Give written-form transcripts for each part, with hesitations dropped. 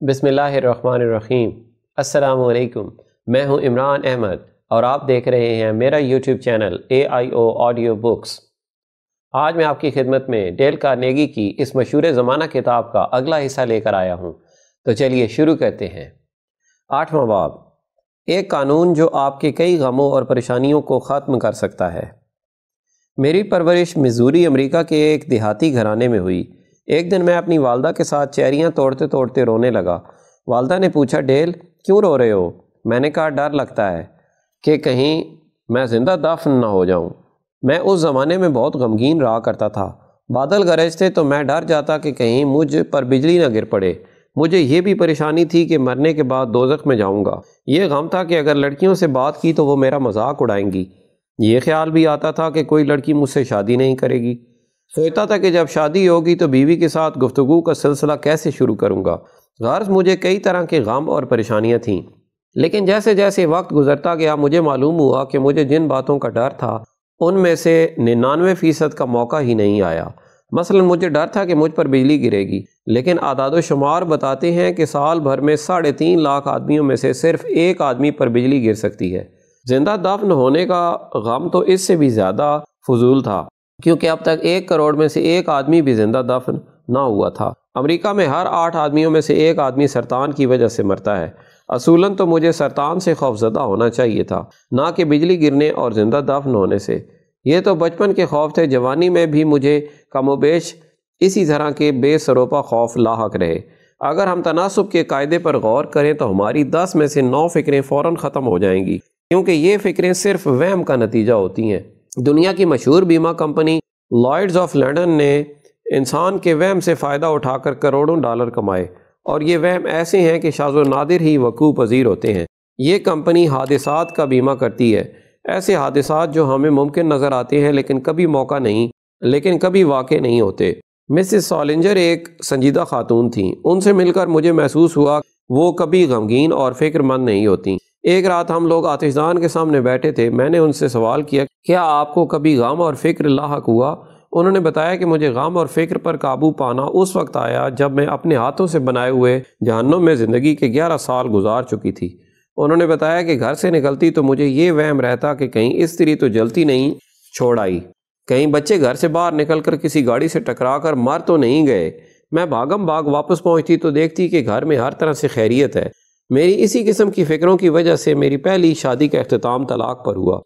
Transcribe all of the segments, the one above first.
بسم اللہ الرحمن الرحیم۔ السلام علیکم، میں ہوں عمران احمد اور آپ دیکھ رہے ہیں میرا YouTube channel AIO audio books. آج میں آپ کی خدمت میں ڈیل کارنیگی کی اس مشہور زمانہ کتاب کا اگلا حصہ لے کر آیا ہوں، تو چلیے شروع کرتے ہیں۔ 8واں باب، ایک قانون جو آپ کے کئی غموں اور پریشانیوں کو ختم کر سکتا ہے۔ میری پرورش مزوری امریکہ کے ایک دیہاتی گھرانے میں ہوئی۔ ایک دن میں اپنی والدہ کے ساتھ چیریاں توڑتے توڑتے رونے لگا۔ والدہ نے پوچھا، ڈیل کیوں رو رہے ہو؟ میں نے کہا، ڈر لگتا ہے کہ کہیں میں زندہ دفن نہ ہو جاؤں۔ میں اس زمانے میں بہت غمگین رہا کرتا تھا۔ بادل گرجتے تو میں ڈر جاتا کہ کہیں مجھ پر بجلی نہ گر پڑے۔ مجھے یہ بھی پریشانی تھی کہ مرنے کے بعد دوزخ میں جاؤں گا۔ یہ غم تھا کہ اگر لڑکیوں سے بات کی تو وہ میرا مذاق اڑائیں گی۔ یہ خیال بھی آتا تھا کہ کوئی لڑکی مجھ سے شادی نہیں کرے گی۔ سوچتا تھا کہ جب شادی ہوگی تو بیوی کے ساتھ گفتگو کا سلسلہ کیسے شروع کروں گا۔ غرض مجھے کئی طرح کے غم اور پریشانیاں تھیں، لیکن جیسے جیسے وقت گزرتا گیا مجھے معلوم ہوا کہ مجھے جن باتوں کا ڈر تھا ان میں سے 99% کا موقع ہی نہیں آیا۔ مثلا مجھے ڈر تھا کہ مجھ پر بجلی گرے گی، لیکن اعداد و شمار بتاتے ہیں کہ سال بھر میں 3.5 لاکھ آدمیوں میں سے صرف ایک آدمی پر بجلی گر سکتی ہے۔ زندہ دفن ہونے کا غم تو اس سے بھی زیادہ فضول تھا، کیونکہ اب تک 1 کروڑ میں سے ایک آدمی بھی زندہ دفن نہ ہوا تھا۔ امریکہ میں ہر 8 آدمیوں میں سے ایک آدمی سرطان کی وجہ سے مرتا ہے۔ اصولاً تو مجھے سرطان سے خوفزدہ ہونا چاہیے تھا، نہ کہ بجلی گرنے اور زندہ دفن ہونے سے۔ یہ تو بچپن کے خوف تھے، جوانی میں بھی مجھے کم و بیش اسی طرح کے بے سروپا خوف لاحق رہے۔ اگر ہم تناسب کے قاعدے پر غور کریں تو ہماری 10 میں سے 9 فکریں فوراً ختم ہو جائیں گی، کیونکہ یہ فکریں صرف وہم کا نتیجہ ہوتی ہیں۔ دنیا کی مشہور بیمہ کمپنی لائیڈز آف لنڈن نے انسان کے وہم سے فائدہ اٹھا کر کروڑوں ڈالر کمائے، اور یہ وہم ایسے ہیں کہ شاذ و نادر ہی وقوع پذیر ہوتے ہیں۔ یہ کمپنی حادثات کا بیمہ کرتی ہے، ایسے حادثات جو ہمیں ممکن نظر آتے ہیں لیکن کبھی واقع نہیں ہوتے۔ مسز سالنجر ایک سنجیدہ خاتون تھیں۔ ان سے مل کر مجھے محسوس ہوا وہ کبھی غمگین اور فکر مند نہیں ہوتیں۔ ایک رات ہم لوگ آتش دان کے سامنے بیٹھے تھے۔ میں نے ان سے سوال کیا، کیا آپ کو کبھی غم اور فکر لاحق ہوا؟ انہوں نے بتایا کہ مجھے غم اور فکر پر قابو پانا اس وقت آیا جب میں اپنے ہاتھوں سے بنائے ہوئے جہنم میں زندگی کے 11 سال گزار چکی تھی۔ انہوں نے بتایا کہ گھر سے نکلتی تو مجھے یہ وہم رہتا کہ کہیں استری تو جلتی نہیں چھوڑ آئی، کہیں بچے گھر سے باہر نکل کر کسی گاڑی سے ٹکرا کر مر تو نہیں گئے۔ میں بھاگم بھاگ واپس پہنچتی تو دیکھتی کہ گھر میں ہر طرح سے خیریت ہے۔ میری اسی قسم کی فکروں کی وجہ سے میری پہلی شادی کا اختتام طلاق پر ہوا۔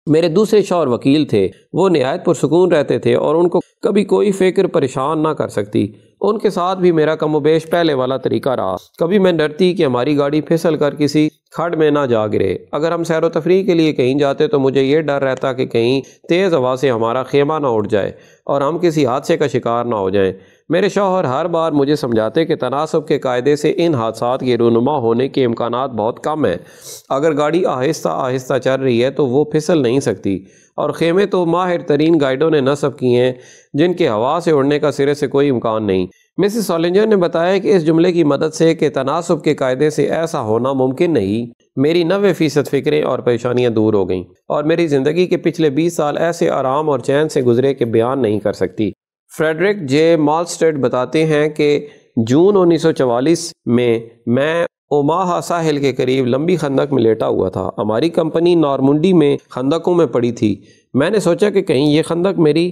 میرے دوسرے شوہر وکیل تھے۔ وہ نہایت پرسکون رہتے تھے اور ان کو کبھی کوئی فکر پریشان نہ کر سکتی۔ ان کے ساتھ بھی میرا کم و بیش پہلے والا طریقہ رہا۔ کبھی میں ڈرتی کہ ہماری گاڑی پھسل کر کسی کھڈ میں نہ جا گرے۔ اگر ہم سیر و تفریح کے لیے کہیں جاتے تو مجھے یہ ڈر رہتا کہ کہیں تیز ہوا سے ہمارا خیمہ نہ اڑ جائے اور ہم کسی حادثے کا شکار نہ ہو جائیں۔ میرے شوہر ہر بار مجھے سمجھاتے کہ تناسب کے قاعدے سے ان حادثات کے رونما ہونے کے امکانات بہت کم ہیں۔ اگر گاڑی آہستہ آہستہ چل رہی ہے تو وہ پھسل نہیں سکتی، اور خیمے تو ماہر ترین گائیڈوں نے نصب کیے ہیں جن کے ہوا سے اڑنے کا سرے سے کوئی امکان نہیں۔ مسز سالنجر نے بتایا کہ اس جملے کی مدد سے کہ تناسب کے قاعدے سے ایسا ہونا ممکن نہیں، میری 90% فکریں اور پریشانیاں دور ہو گئیں، اور میری زندگی کے پچھلے 20 سال ایسے آرام اور چین سے گزرے کہ بیان نہیں کر سکتی۔ فریڈرک جے مالسٹیڈ بتاتے ہیں کہ جون 1944 میں اوماہا ساحل کے قریب لمبی خندق میں لیٹا ہوا تھا۔ ہماری کمپنی نارمنڈی میں خندقوں میں پڑی تھی۔ میں نے سوچا کہ کہیں یہ خندق میری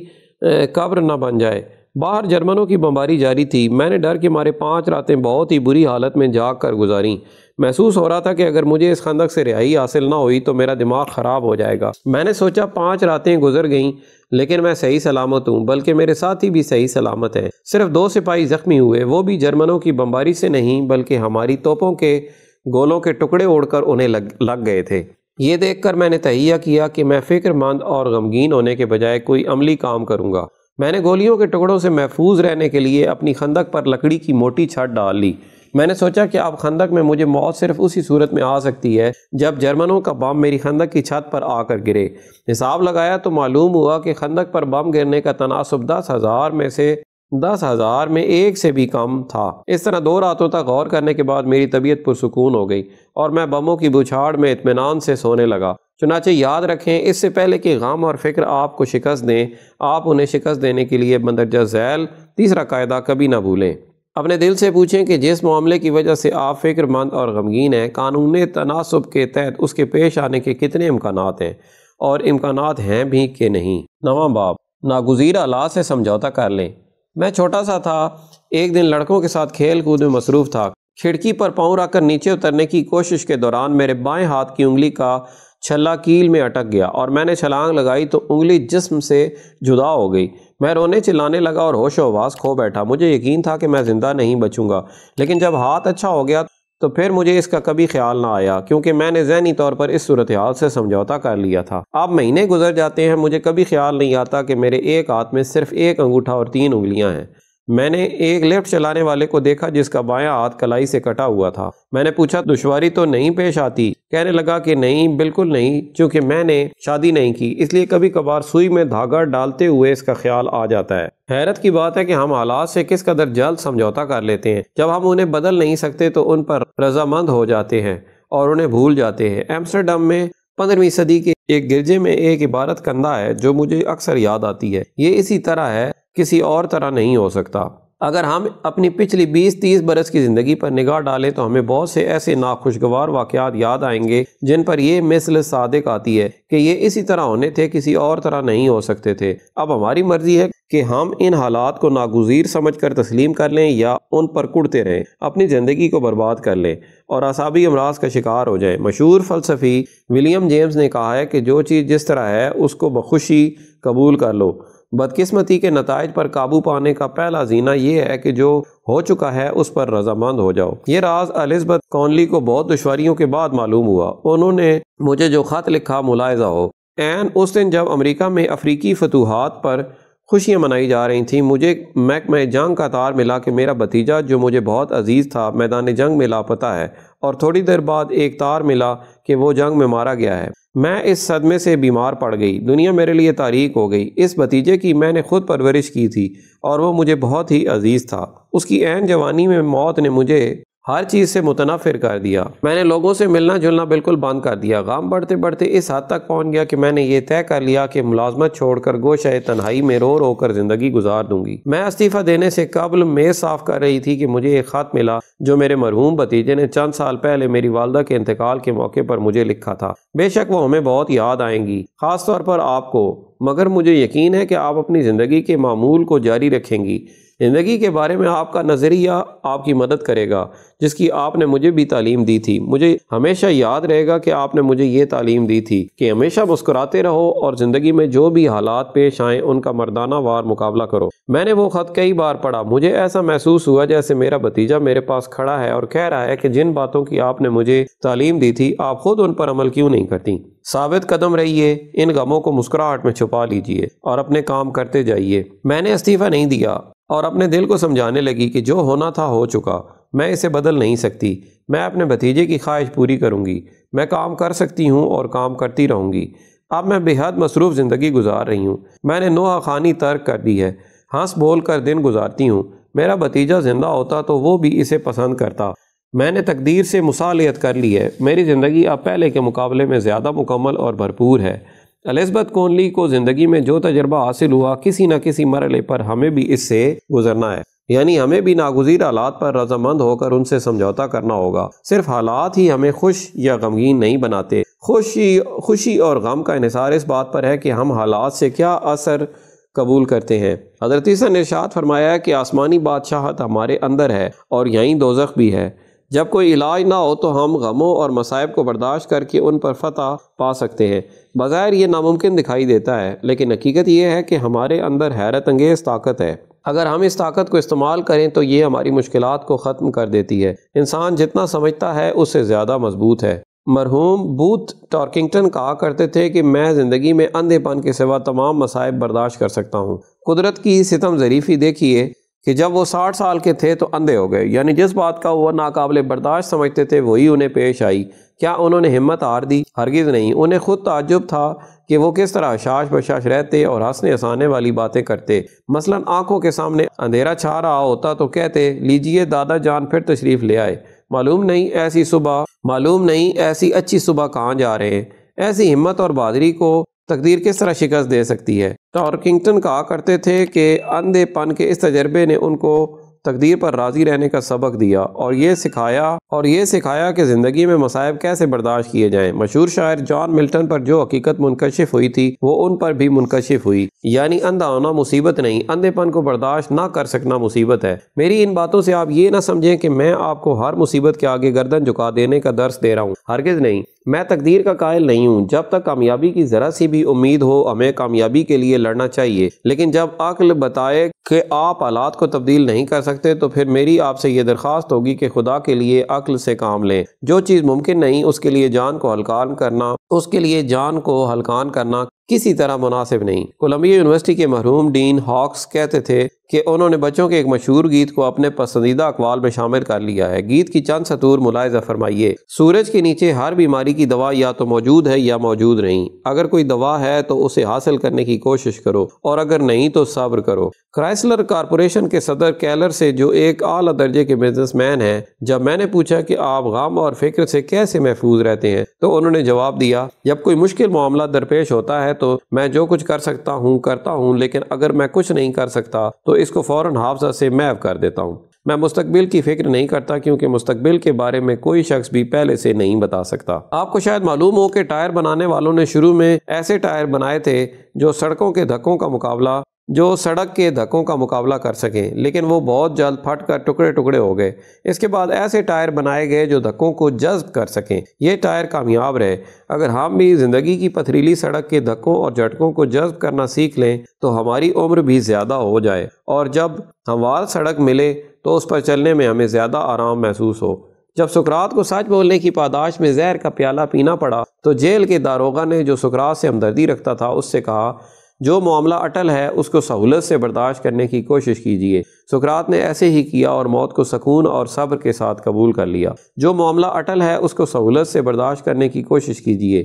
قبر نہ بن جائے۔ باہر جرمنوں کی بمباری جاری تھی۔ میں نے ڈر کے مارے 5 راتیں بہت ہی بری حالت میں جاگ کر گزاریں۔ محسوس ہو رہا تھا کہ اگر مجھے اس خندق سے رہائی حاصل نہ ہوئی تو میرا دماغ خراب ہو جائے گا۔ میں نے سوچا 5 راتیں گزر گئیں لیکن میں صحیح سلامت ہوں، بلکہ میرے ساتھی بھی صحیح سلامت ہیں۔ صرف 2 سپاہی زخمی ہوئے، وہ بھی جرمنوں کی بمباری سے نہیں بلکہ ہماری توپوں کے گولوں کے ٹکڑے اڑ کر انہیں لگ گئے تھے۔ یہ دیکھ کر میں نے تہیہ کیا کہ میں فکر مند اور غمگین ہونے کے بجائے کوئی عملی کام کروں گا۔ میں نے گولیوں کے ٹکڑوں سے محفوظ رہنے کے لیے اپنی خندق پر لکڑی کی موٹی چھت ڈال لی۔ میں نے سوچا کہ اب خندق میں مجھے موت صرف اسی صورت میں آ سکتی ہے جب جرمنوں کا بم میری خندق کی چھت پر آ کر گرے۔ حساب لگایا تو معلوم ہوا کہ خندق پر بم گرنے کا تناسب 10,000 میں 1 سے بھی کم تھا۔ اس طرح 2 راتوں تک غور کرنے کے بعد میری طبیعت پرسکون ہو گئی اور میں بموں کی بچھاڑ میں اطمینان سے سونے لگا۔ چنانچہ یاد رکھیں، اس سے پہلے کہ غم اور فکر آپ کو شکست دیں، آپ انہیں شکست دینے کے لیے مندرجہ ذیل 3 قاعدہ کبھی نہ بھولیں۔ اپنے دل سے پوچھیں کہ جس معاملے کی وجہ سے آپ فکر مند اور غمگین ہیں، قانون تناسب کے تحت اس کے پیش آنے کے کتنے امکانات ہیں، اور امکانات ہیں بھی کہ نہیں۔ 9واں باب، ناگزیر حالات سے سمجھوتا کر لیں۔ میں چھوٹا سا تھا، ایک دن لڑکوں کے ساتھ کھیل کود میں مصروف تھا۔ کھڑکی پر پاؤں رکھ کر نیچے اترنے کی کوشش کے دوران میرے بائیں ہاتھ کی انگلی کا چھلا کیل میں اٹک گیا اور میں نے چھلانگ لگائی تو انگلی جسم سے جدا ہو گئی۔ میں رونے چلانے لگا اور ہوش و حواس کھو بیٹھا۔ مجھے یقین تھا کہ میں زندہ نہیں بچوں گا، لیکن جب ہاتھ اچھا ہو گیا تو پھر مجھے اس کا کبھی خیال نہ آیا، کیونکہ میں نے ذہنی طور پر اس صورتحال سے سمجھوتا کر لیا تھا۔ اب مہینے گزر جاتے ہیں، مجھے کبھی خیال نہیں آتا کہ میرے ایک ہاتھ میں صرف ایک انگوٹھا اور 3 انگلیاں ہیں۔ میں نے ایک لفٹ چلانے والے کو دیکھا جس کا بایاں ہاتھ کلائی سے کٹا ہوا تھا۔ میں نے پوچھا دشواری تو نہیں پیش آتی؟ کہنے لگا کہ نہیں، بالکل نہیں، چونکہ میں نے شادی نہیں کی، اس لیے کبھی کبھار سوئی میں دھاگا ڈالتے ہوئے اس کا خیال آ جاتا ہے۔ حیرت کی بات ہے کہ ہم حالات سے کس قدر جلد سمجھوتا کر لیتے ہیں۔ جب ہم انہیں بدل نہیں سکتے تو ان پر رضامند ہو جاتے ہیں اور انہیں بھول جاتے ہیں۔ ایمسٹرڈم میں 15ویں صدی کے ایک گرجے میں ایک عبارت کندہ ہے جو مجھے اکثر یاد آتی ہے، یہ اسی طرح ہے، کسی اور طرح نہیں ہو سکتا۔ اگر ہم اپنی پچھلی 20-30 برس کی زندگی پر نگاہ ڈالیں تو ہمیں بہت سے ایسے ناخوشگوار واقعات یاد آئیں گے جن پر یہ مثل صادق آتی ہے کہ یہ اسی طرح ہونے تھے، کسی اور طرح نہیں ہو سکتے تھے۔ اب ہماری مرضی ہے کہ ہم ان حالات کو ناگزیر سمجھ کر تسلیم کر لیں یا ان پر کڑتے رہیں، اپنی زندگی کو برباد کر لیں اور اعصابی امراض کا شکار ہو جائیں۔ مشہور فلسفی ولیم جیمز نے کہا ہے کہ جو چیز جس طرح ہے اس کو بخوشی قبول کر لو۔ بدقسمتی کے نتائج پر قابو پانے کا پہلا زینہ یہ ہے کہ جو ہو چکا ہے اس پر رضامند ہو جاؤ۔ یہ راز الزبتھ کونلی کو بہت دشواریوں کے بعد معلوم ہوا۔ انہوں نے مجھے جو خط لکھا ملاحظہ ہو، اس دن جب امریکہ میں افریقی فتوحات پر خوشیاں منائی جا رہی تھیں، مجھے محکمہ جنگ کا تار ملا کہ میرا بھتیجا جو مجھے بہت عزیز تھا میدان جنگ میں لاپتہ ہے، اور تھوڑی دیر بعد ایک تار ملا کہ وہ جنگ میں مارا گیا ہے۔ میں اس صدمے سے بیمار پڑ گئی، دنیا میرے لیے تاریک ہو گئی۔ اس بھتیجے کی میں نے خود پرورش کی تھی اور وہ مجھے بہت ہی عزیز تھا۔ اس کی عین جوانی میں موت نے مجھے ہر چیز سے متنفر کر دیا۔ میں نے لوگوں سے ملنا جلنا بالکل بند کر دیا۔ غم بڑھتے بڑھتے اس حد تک پہنچ گیا کہ میں نے یہ طے کر لیا کہ ملازمت چھوڑ کر گوشہ تنہائی میں رو رو کر زندگی گزار دوں گی۔ میں استعفیٰ دینے سے قبل میز صاف کر رہی تھی کہ مجھے ایک خط ملا جو میرے مرحوم بھتیجے نے چند سال پہلے میری والدہ کے انتقال کے موقع پر مجھے لکھا تھا۔ بے شک وہ ہمیں بہت یاد آئیں گی، خاص طور پر آپ کو، مگر مجھے یقین ہے کہ آپ اپنی زندگی کے معمول کو جاری رکھیں گی۔ زندگی کے بارے میں آپ کا نظریہ آپ کی مدد کرے گا، جس کی آپ نے مجھے بھی تعلیم دی تھی۔ مجھے ہمیشہ یاد رہے گا کہ آپ نے مجھے یہ تعلیم دی تھی کہ ہمیشہ مسکراتے رہو اور زندگی میں جو بھی حالات پیش آئیں ان کا مردانہ وار مقابلہ کرو۔ میں نے وہ خط کئی بار پڑھا، مجھے ایسا محسوس ہوا جیسے میرا بھتیجا میرے پاس کھڑا ہے اور کہہ رہا ہے کہ جن باتوں کی آپ نے مجھے تعلیم دی تھی آپ خود ان پر عمل کیوں نہیں کرتی؟ ثابت قدم رہیے، ان غموں کو مسکراہٹ میں چھپا لیجئے اور اپنے کام کرتے جائیے۔ میں نے استعفیٰ نہیں دیا اور اپنے دل کو سمجھانے لگی کہ جو ہونا تھا ہو چکا، میں اسے بدل نہیں سکتی۔ میں اپنے بھتیجے کی خواہش پوری کروں گی، میں کام کر سکتی ہوں اور کام کرتی رہوں گی۔ اب میں بے حد مصروف زندگی گزار رہی ہوں، میں نے نوحہ خوانی ترک کر دی ہے، ہنس بول کر دن گزارتی ہوں۔ میرا بھتیجا زندہ ہوتا تو وہ بھی اسے پسند کرتا۔ میں نے تقدیر سے مصالحت کر لی ہے، میری زندگی اب پہلے کے مقابلے میں زیادہ مکمل اور بھرپور ہے۔ الزبتھ کونلی کو زندگی میں جو تجربہ حاصل ہوا کسی نہ کسی مرحلے پر ہمیں بھی اس سے گزرنا ہے، یعنی ہمیں بھی ناگزیر حالات پر رضامند ہو کر ان سے سمجھوتا کرنا ہوگا۔ صرف حالات ہی ہمیں خوش یا غمگین نہیں بناتے، خوشی اور غم کا انحصار اس بات پر ہے کہ ہم حالات سے کیا اثر قبول کرتے ہیں۔ حضرت عیسیٰ نے ارشاد فرمایا ہے کہ آسمانی بادشاہت ہمارے اندر ہے اور یہیں دوزخ بھی ہے۔ جب کوئی علاج نہ ہو تو ہم غموں اور مصائب کو برداشت کر کے ان پر فتح پا سکتے ہیں۔ بظاہر یہ ناممکن دکھائی دیتا ہے، لیکن حقیقت یہ ہے کہ ہمارے اندر حیرت انگیز طاقت ہے۔ اگر ہم اس طاقت کو استعمال کریں تو یہ ہماری مشکلات کو ختم کر دیتی ہے۔ انسان جتنا سمجھتا ہے اس سے زیادہ مضبوط ہے۔ مرحوم بوتھ ٹارکنگٹن کہا کرتے تھے کہ میں زندگی میں اندھے پن کے سوا تمام مصائب برداشت کر سکتا ہوں۔ قدرت کی ستم ظریفی دیکھیے کہ جب وہ 60 سال کے تھے تو اندھے ہو گئے، یعنی جس بات کا وہ ناقابل برداشت سمجھتے تھے وہی انہیں پیش آئی۔ کیا انہوں نے ہمت ہار دی؟ ہرگز نہیں۔ انہیں خود تعجب تھا کہ وہ کس طرح حشاش بشاش رہتے اور ہنسنے ہنسانے والی باتیں کرتے۔ مثلا آنکھوں کے سامنے اندھیرا چھا رہا ہوتا تو کہتے، لیجئے دادا جان پھر تشریف لے آئے، معلوم نہیں ایسی اچھی صبح کہاں جا رہے ہیں۔ ایسی ہمت اور بہادری کو تقدیر کس طرح شکست دے سکتی ہے؟ ٹارکنگٹن کہا کرتے تھے کہ اندھے پن کے اس تجربے نے ان کو تقدیر پر راضی رہنے کا سبق دیا اور یہ سکھایا کہ زندگی میں مصائب کیسے برداشت کیے جائیں۔ مشہور شاعر جان ملٹن پر جو حقیقت منکشف ہوئی تھی وہ ان پر بھی منکشف ہوئی، یعنی اندھا ہونا مصیبت نہیں، اندھے پن کو برداشت نہ کر سکنا مصیبت ہے۔ میری ان باتوں سے آپ یہ نہ سمجھیں کہ میں آپ کو ہر مصیبت کے آگے گردن جھکا دینے کا درس دے رہا ہوں، ہرگز نہیں۔ میں تقدیر کا قائل نہیں ہوں۔ جب تک کامیابی کی ذرا سی بھی امید ہو ہمیں کامیابی کے لیے لڑنا چاہیے، لیکن جب عقل بتائے کہ آپ حالات کو تبدیل نہیں کر سکتے تو پھر میری آپ سے یہ درخواست ہوگی کہ خدا کے لیے عقل سے کام لیں۔ جو چیز ممکن نہیں اس کے لیے جان کو ہلکان کرنا کسی طرح مناسب نہیں۔ کولمبیا یونیورسٹی کے مرحوم ڈین ہاکس کہتے تھے کہ انہوں نے بچوں کے ایک مشہور گیت کو اپنے پسندیدہ اقوال میں شامل کر لیا ہے۔ گیت کی چند سطور ملاحظہ فرمائیے۔ سورج کے نیچے ہر بیماری کی دوا یا تو موجود ہے یا موجود نہیں۔ اگر کوئی دوا ہے تو اسے حاصل کرنے کی کوشش کرو اور اگر نہیں تو صبر کرو۔ کرائسلر کارپوریشن کے صدر کیلر سے، جو ایک اعلیٰ درجے کے بزنس مین ہیں، جب میں نے پوچھا کہ آپ غم اور فکر سے کیسے محفوظ رہتے ہیں تو انہوں نے جواب دیا، جب کوئی مشکل معاملہ درپیش ہوتا ہے تو میں جو کچھ کر سکتا ہوں کرتا ہوں، لیکن اگر میں کچھ نہیں کر سکتا تو اس کو فوراً حافظہ سے محو کر دیتا ہوں۔ میں مستقبل کی فکر نہیں کرتا کیونکہ مستقبل کے بارے میں کوئی شخص بھی پہلے سے نہیں بتا سکتا۔ آپ کو شاید معلوم ہو کہ ٹائر بنانے والوں نے شروع میں ایسے ٹائر بنائے تھے جو سڑک کے دھکوں کا مقابلہ کر سکیں، لیکن وہ بہت جلد پھٹ کر ٹکڑے ٹکڑے ہو گئے۔ اس کے بعد ایسے ٹائر بنائے گئے جو دھکوں کو جذب کر سکیں۔ یہ ٹائر کامیاب رہے۔ اگر ہم بھی زندگی کی پتھریلی سڑک کے دھکوں اور جھٹکوں کو جذب کرنا سیکھ لیں تو ہماری عمر بھی زیادہ ہو جائے اور جب ہموار سڑک ملے تو اس پر چلنے میں ہمیں زیادہ آرام محسوس ہو۔ جب سقراط کو سچ بولنے کی پاداش میں زہر کا پیالہ پینا پڑا تو جیل کے داروغہ نے، جو سقراط سے ہمدردی رکھتا تھا، اس سے کہا، جو معاملہ اٹل ہے اس کو سہولت سے برداشت کرنے کی کوشش کیجیے۔ سقراط نے ایسے ہی کیا اور موت کو سکون اور صبر کے ساتھ قبول کر لیا۔ جو معاملہ اٹل ہے اس کو سہولت سے برداشت کرنے کی کوشش کیجیے۔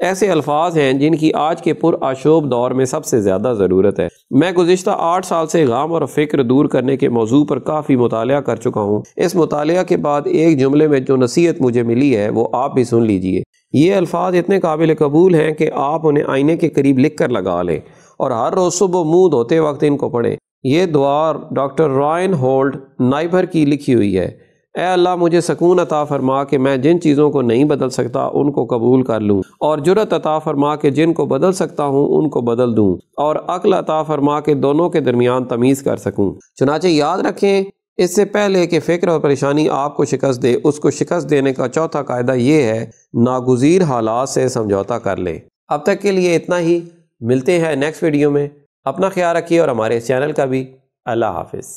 ایسے الفاظ ہیں جن کی آج کے پرآشوب دور میں سب سے زیادہ ضرورت ہے۔ میں گزشتہ 8 سال سے غم اور فکر دور کرنے کے موضوع پر کافی مطالعہ کر چکا ہوں۔ اس مطالعہ کے بعد ایک جملے میں جو نصیحت مجھے ملی ہے وہ آپ بھی سن لیجئے۔ یہ الفاظ اتنے قابل قبول ہیں کہ آپ انہیں آئینے کے قریب لکھ کر لگا لیں اور ہر روز صبح منہ دھوتے وقت ان کو پڑھیں۔ یہ دعا ڈاکٹر رائن ہولڈ نائبر کی لکھی ہوئی ہے۔ اے اللہ، مجھے سکون عطا فرما کہ میں جن چیزوں کو نہیں بدل سکتا ان کو قبول کر لوں، اور جرأت عطا فرما کہ جن کو بدل سکتا ہوں ان کو بدل دوں، اور عقل عطا فرما کہ دونوں کے درمیان تمیز کر سکوں۔ چنانچہ یاد رکھیں، اس سے پہلے کہ فکر اور پریشانی آپ کو شکست دے، اس کو شکست دینے کا چوتھا قاعدہ یہ ہے، ناگزیر حالات سے سمجھوتا کر لیں۔ اب تک کے لیے اتنا ہی، ملتے ہیں نیکسٹ ویڈیو میں۔ اپنا خیال رکھیے اور ہمارے چینل کا بھی۔ اللہ حافظ۔